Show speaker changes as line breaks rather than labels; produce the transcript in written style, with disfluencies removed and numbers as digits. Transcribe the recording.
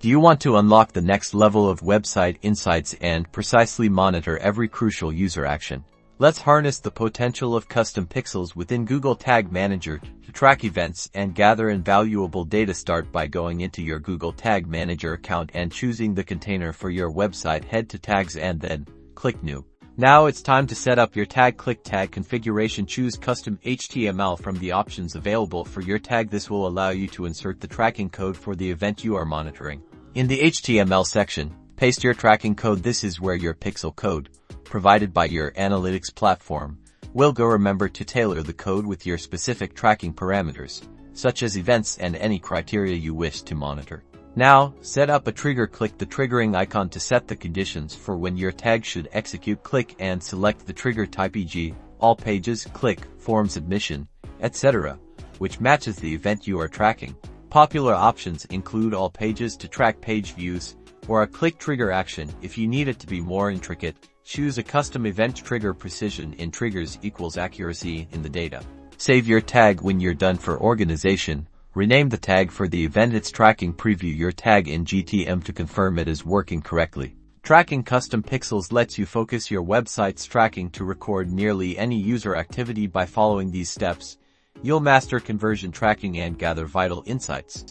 Do you want to unlock the next level of website insights and precisely monitor every crucial user action? Let's harness the potential of custom pixels within Google Tag Manager to track events and gather invaluable data. Start by going into your Google Tag Manager account and choosing the container for your website. Head to Tags and then click New. Now it's time to set up your tag. Click Tag Configuration. Choose Custom HTML from the options available for your tag. This will allow you to insert the tracking code for the event you are monitoring. In the HTML section, paste your tracking code. This is where your pixel code, provided by your analytics platform, will go. Remember to tailor the code with your specific tracking parameters, such as events and any criteria you wish to monitor. Now, set up a trigger. Click the triggering icon to set the conditions for when your tag should execute. Click and select the trigger type, e.g., all pages, click, form submission, etc., which matches the event you are tracking. Popular options include all pages to track page views, or a click trigger action. If you need it to be more intricate, choose a custom event trigger. Precision in triggers equals accuracy in the data. Save your tag when you're done. For organization, rename the tag for the event it's tracking. Preview your tag in GTM to confirm it is working correctly. Tracking custom pixels lets you focus your website's tracking to record nearly any user activity. By following these steps, you'll master conversion tracking and gather vital insights.